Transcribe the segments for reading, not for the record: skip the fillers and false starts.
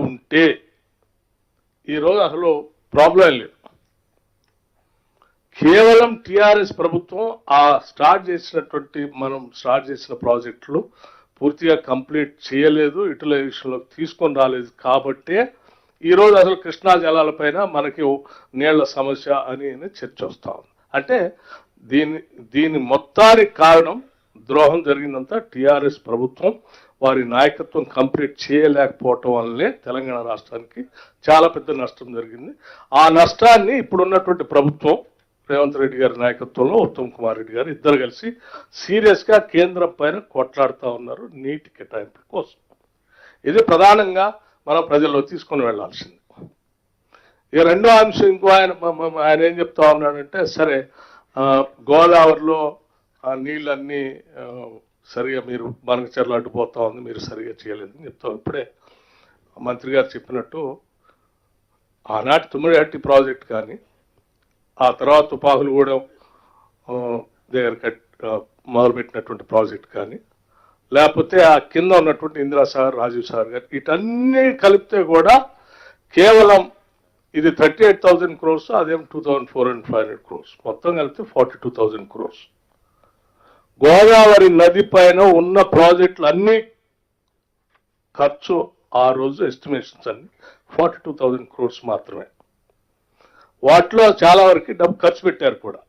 ఉంటే ఈరోజు అసలు ప్రాబ్లం లేదు. కేవలం టిఆర్ఎస్ ప్రభుత్వం మనం స్టార్ట్ చేసిన ప్రాజెక్టులు పూర్తిగా కంప్లీట్ చేయలేదు, యూటిలైజేషన్లోకి తీసుకొని రాలేదు కాబట్టే ఈరోజు అసలు కృష్ణా జలాలపైన మనకి నీళ్ల సమస్య అని చర్చ వస్తా ఉంది. అంటే దీని మొత్తానికి కారణం ద్రోహం జరిగిందంతా టిఆర్ఎస్ ప్రభుత్వం, వారి నాయకత్వం కంప్లీట్ చేయలేకపోవటం వల్లనే తెలంగాణ రాష్ట్రానికి చాలా పెద్ద నష్టం జరిగింది. ఆ నష్టాన్ని ఇప్పుడున్నటువంటి ప్రభుత్వం రేవంత్ రెడ్డి గారి నాయకత్వంలో ఉత్తమ్ కుమార్ రెడ్డి గారు ఇద్దరు కలిసి సీరియస్గా కేంద్రం పైన కొట్లాడుతూ ఉన్నారు నీటి కేటాయింపు కోసం. ఇది ప్రధానంగా మనం ప్రజల్లో తీసుకొని వెళ్లాల్సింది. ఇక రెండో అంశం ఇంకో ఆయన ఏం చెప్తా ఉన్నాడంటే, సరే గోదావరిలో నీళ్ళన్నీ సరిగా మీరు బనకచెర్ల అడ్డుపోతా ఉంది, మీరు సరిగా చేయలేదని చెప్తాం. ఇప్పుడే మంత్రి గారు చెప్పినట్టు ఆనాటి తుమ్మిడి ప్రాజెక్ట్ కానీ, ఆ తర్వాత తుపాకులగూడెం దగ్గర మొదలుపెట్టినటువంటి ప్రాజెక్ట్ కానీ, లేకపోతే ఆ కింద ఉన్నటువంటి ఇందిరాసాగర్, రాజీవ్ సాగర్ గారు, వీటన్నీ కలిపితే కూడా కేవలం ఇది 38,000 crores, అదేం 2,400-500 crores, మొత్తం కలిపితే 42,000 crores. గోదావరి నది పైన ఉన్న ప్రాజెక్టులు అన్ని ఖర్చు ఆ రోజు ఎస్టిమేషన్స్ అన్ని 42,000 crores మాత్రమే. వాటిలో చాలా వరకు డబ్బు ఖర్చు పెట్టారు కూడా.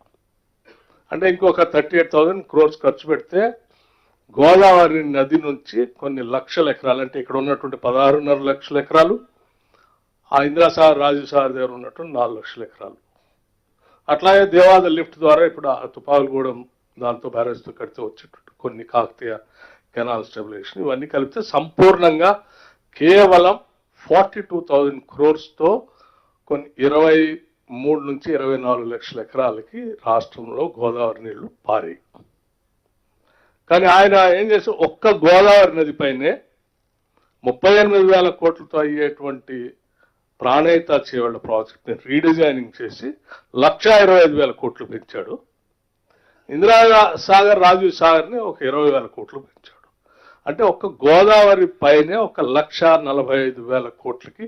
అంటే ఇంకొక 38,000 crores ఖర్చు పెడితే గోదావరి నది నుంచి కొన్ని లక్షల ఎకరాలు, అంటే ఇక్కడ ఉన్నటువంటి 16.5 లక్షల ఎకరాలు, ఆ ఇందిరాసాగర్, రాజీవ్ సాగర్ దగ్గర ఉన్నటువంటి 4 లక్షల ఎకరాలు, అట్లాగే దేవాద లిఫ్ట్ ద్వారా ఇప్పుడు ఆ తుపాకులగూడెం దాంతో బ్యారేజ్తో కడితే వచ్చేటట్టు కొన్ని కాకతీయ కెనాల్ స్టెబిలైజేషన్, ఇవన్నీ కలిపితే సంపూర్ణంగా కేవలం 42,000 crores కొన్ని 23 నుంచి 24 లక్షల ఎకరాలకి రాష్ట్రంలో గోదావరి నీళ్లు పారాయి. కానీ ఆయన ఏం చేసి ఒక్క గోదావరి నది పైనే 38,000 కోట్లతో అయ్యేటువంటి ప్రాణహిత చేవళ్ల ప్రాజెక్ట్ని రీడిజైనింగ్ చేసి 125,000 కోట్లు పెంచాడు. ఇందిరా సాగర్, రాజీవ్ సాగర్ని ఒక 20,000 కోట్లు పెంచాడు. అంటే ఒక్క గోదావరి పైనే 1,45,000 కోట్లకి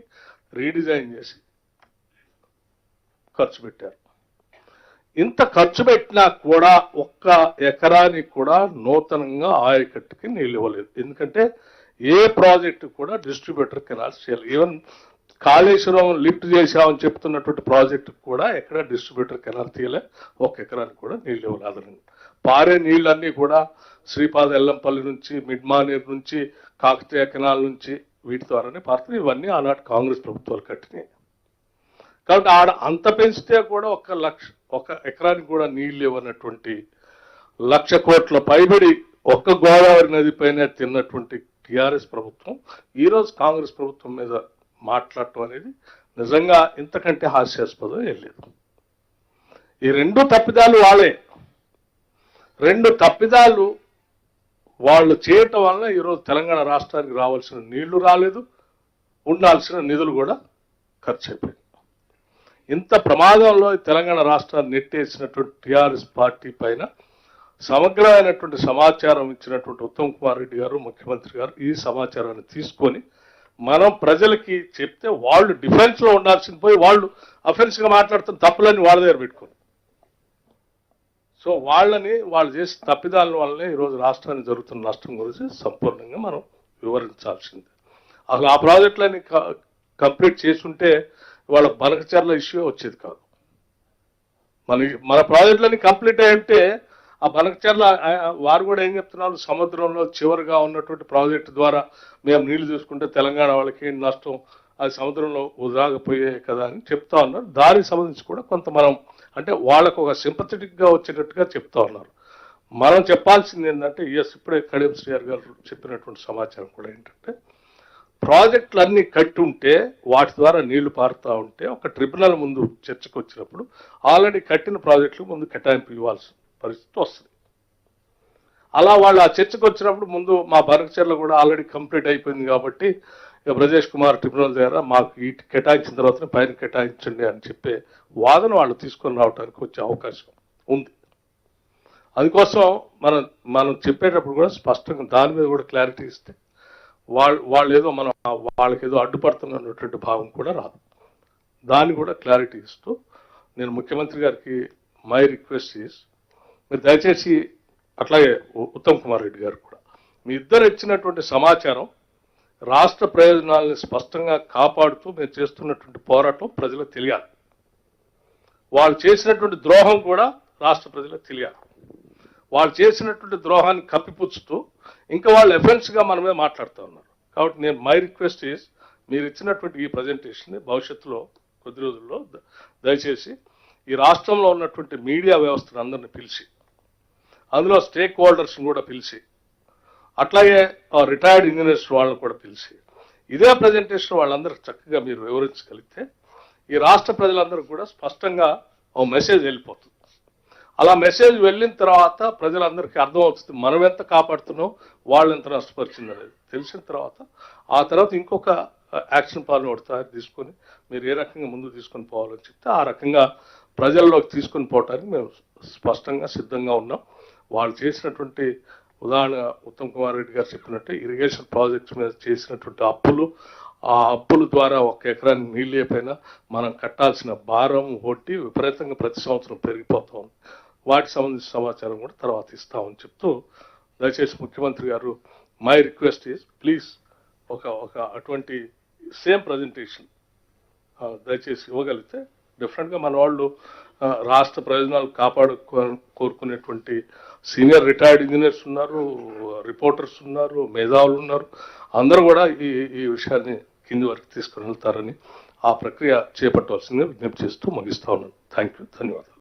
రీడిజైన్ చేసి ఖర్చు పెట్టారు. ఇంత ఖర్చు పెట్టినా కూడా ఒక్క ఎకరానికి కూడా నూతనంగా ఆయకట్టుకి నీళ్ళు ఇవ్వలేదు. ఎందుకంటే ఏ ప్రాజెక్టు కూడా డిస్ట్రిబ్యూటర్ కెనాల్స్ చేయాలి. ఈవెన్ కాళేశ్వరం లిఫ్ట్ చేశామని చెప్తున్నటువంటి ప్రాజెక్టు కూడా ఎక్కడ డిస్ట్రిబ్యూటర్ కెనాల్ తీయలే, ఒక ఎకరానికి కూడా నీళ్ళు ఇవ్వలేదు. పారే నీళ్ళన్నీ కూడా శ్రీపాద ఎల్లంపల్లి నుంచి, మిడ్మానేర్ నుంచి, కాకతీయ కెనాల్ నుంచి వీటి ద్వారానే పారుతుంది. ఇవన్నీ ఆనాటి కాంగ్రెస్ ప్రభుత్వాలు కట్టినాయి. కాబట్టి అంత పెంచితే కూడా ఒక ఎకరానికి కూడా నీళ్ళు ఇవ్వనటువంటి 1,00,000 కోట్ల పైబడి ఒక్క గోదావరి నది పైన తిన్నటువంటి టిఆర్ఎస్ ప్రభుత్వం ఈరోజు కాంగ్రెస్ ప్రభుత్వం మీద మాట్లాడటం అనేది నిజంగా ఇంతకంటే హాస్యాస్పదం ఏం లేదు. ఈ రెండు తప్పిదాలు వాళ్ళు చేయటం వల్ల ఈరోజు తెలంగాణ రాష్ట్రానికి రావాల్సిన నీళ్లు రాలేదు, ఉండాల్సిన నిధులు కూడా ఖర్చు అయిపోయింది. ఇంత ప్రమాదంలో తెలంగాణ రాష్ట్రాన్ని నెట్టేసినటువంటి టిఆర్ఎస్ పార్టీ పైన సమగ్రమైనటువంటి సమాచారం ఇచ్చినటువంటి ఉత్తమ్ కుమార్ రెడ్డి గారు, ముఖ్యమంత్రి గారు ఈ సమాచారాన్ని తీసుకొని మనం ప్రజలకి చెప్తే వాళ్ళు డిఫెన్స్లో ఉండాల్సింది పోయి వాళ్ళు అఫెన్స్గా మాట్లాడుతున్న తప్పులన్నీ వాళ్ళ దగ్గర పెట్టుకోండి. సో వాళ్ళు చేసిన తప్పిదాల వల్లనే ఈరోజు రాష్ట్రానికి జరుగుతున్న నష్టం గురించి సంపూర్ణంగా మనం వివరించాల్సిందే. అసలు ఆ ప్రాజెక్టులని కంప్లీట్ చేసుంటే వాళ్ళ బనకచెర్ల ఇష్యూ వచ్చేది కాదు. మన ప్రాజెక్టులన్నీ కంప్లీట్ అయి ఉంటే ఆ బనకచెర్ల వారు కూడా ఏం చెప్తున్నారు, సముద్రంలో చివరిగా ఉన్నటువంటి ప్రాజెక్టు ద్వారా మేము నీళ్లు చూసుకుంటే తెలంగాణ వాళ్ళకి నష్టం, అది సముద్రంలో వదిలాగపోయాయి కదా అని చెప్తా ఉన్నారు. దానికి సంబంధించి కూడా కొంత మనం అంటే వాళ్ళకు ఒక సింపథెటిక్గా వచ్చేటట్టుగా చెప్తా ఉన్నారు. మనం చెప్పాల్సింది ఏంటంటే ఇప్పుడే కడియం శ్రీఆర్ గారు చెప్పినటువంటి సమాచారం కూడా ఏంటంటే, ప్రాజెక్టులన్నీ కట్టి ఉంటే వాటి ద్వారా నీళ్లు పారుతూ ఉంటే ఒక ట్రిబ్యునల్ ముందు చర్చకు వచ్చినప్పుడు ఆల్రెడీ కట్టిన ప్రాజెక్టులకు ముందు కేటాయింపు ఇవ్వాల్సిన పరిస్థితి వస్తుంది. అలా వాళ్ళు ఆ చర్చకు వచ్చినప్పుడు ముందు మా బనకచెర్ల కూడా ఆల్రెడీ కంప్లీట్ అయిపోయింది కాబట్టి బ్రజేష్ కుమార్ ట్రిబ్యునల్ దగ్గర మాకు ఈ కేటాయించిన తర్వాత పైన కేటాయించండి అని చెప్పే వాదన వాళ్ళు తీసుకొని రావడానికి వచ్చే అవకాశం ఉంది. అందుకోసం మనం చెప్పేటప్పుడు కూడా స్పష్టంగా దాని మీద కూడా క్లారిటీ ఇస్తే వాళ్ళు ఏదో మనం వాళ్ళకి ఏదో అడ్డుపడుతున్నటువంటి భావం కూడా రాదు. దాన్ని కూడా క్లారిటీ ఇస్తూ నేను ముఖ్యమంత్రి గారికి మై రిక్వెస్ట్ ఈస్, మీరు దయచేసి అట్లాగే ఉత్తమ్ కుమార్ రెడ్డి గారు కూడా మీ ఇద్దరు ఇచ్చినటువంటి సమాచారం రాష్ట్ర ప్రయోజనాలను స్పష్టంగా కాపాడుతూ మీరు చేస్తున్నటువంటి పోరాటం ప్రజలకు తెలియాలి. వాళ్ళు చేసినటువంటి ద్రోహం కూడా రాష్ట్ర ప్రజలకు తెలియాలి. వాళ్ళు చేసినటువంటి ద్రోహాన్ని కప్పిపుచ్చుతూ ఇంకా వాళ్ళు ఎఫెన్స్గా మనమే మాట్లాడుతూ ఉన్నారు. కాబట్టి నేను మై రిక్వెస్ట్ ఈస్, మీరు ఇచ్చినటువంటి ఈ ప్రజెంటేషన్ని భవిష్యత్తులో కొద్ది రోజుల్లో దయచేసి ఈ రాష్ట్రంలో ఉన్నటువంటి మీడియా వ్యవస్థను అందరిని పిలిచి, అందులో స్టేక్ హోల్డర్స్ని కూడా పిలిచి, అట్లాగే రిటైర్డ్ ఇంజనీర్స్ వాళ్ళని కూడా పిలిచి ఇదే ప్రజెంటేషన్ వాళ్ళందరూ చక్కగా మీరు వివరించగలిగితే ఈ రాష్ట్ర ప్రజలందరూ కూడా స్పష్టంగా ఓ మెసేజ్ వెళ్ళిపోతుంది. అలా మెసేజ్ వెళ్ళిన తర్వాత ప్రజలందరికీ అర్థమవుతుంది మనం ఎంత కాపాడుతున్నాం, వాళ్ళు ఎంత నష్టపరిచింది అనేది తెలిసిన తర్వాత ఆ తర్వాత ఇంకొక యాక్షన్ ప్లాన్ ఒకటి తయారు తీసుకొని మీరు ఏ రకంగా ముందు తీసుకొని పోవాలని చెప్తే ఆ రకంగా ప్రజల్లోకి తీసుకొని పోవటానికి మేము స్పష్టంగా సిద్ధంగా ఉన్నాం. వాళ్ళు చేసినటువంటి ఉదాహరణ ఉత్తమ్ కుమార్ రెడ్డి గారు చెప్పినట్టు ఇరిగేషన్ ప్రాజెక్ట్స్ మీద చేసినటువంటి అప్పులు, ఆ అప్పుల ద్వారా 1 ఎకరానికి నీళ్ళు అయిపోయినా మనం కట్టాల్సిన భారం వడ్డీ విపరీతంగా ప్రతి సంవత్సరం పెరిగిపోతా ఉంది. వాటికి సంబంధించిన సమాచారం కూడా తర్వాత ఇస్తామని చెప్తూ దయచేసి ముఖ్యమంత్రి గారు మై రిక్వెస్ట్ ఈజ్ ప్లీజ్ ఒక అటువంటి సేమ్ ప్రజెంటేషన్ దయచేసి ఇవ్వగలిగితే డెఫినెట్గా మన వాళ్ళు రాష్ట్ర ప్రయోజనాలు కోరుకునేటువంటి సీనియర్ రిటైర్డ్ ఇంజనీర్స్ ఉన్నారు, రిపోర్టర్స్ ఉన్నారు, మేధావులు ఉన్నారు, అందరూ కూడా ఈ విషయాన్ని కింది వరకు తీసుకుని వెళ్తారని ఆ ప్రక్రియ చేపట్టవలసిందిగా విజ్ఞప్తి చేస్తూ ముగిస్తా ఉన్నాను. థ్యాంక్ యూ, ధన్యవాదాలు.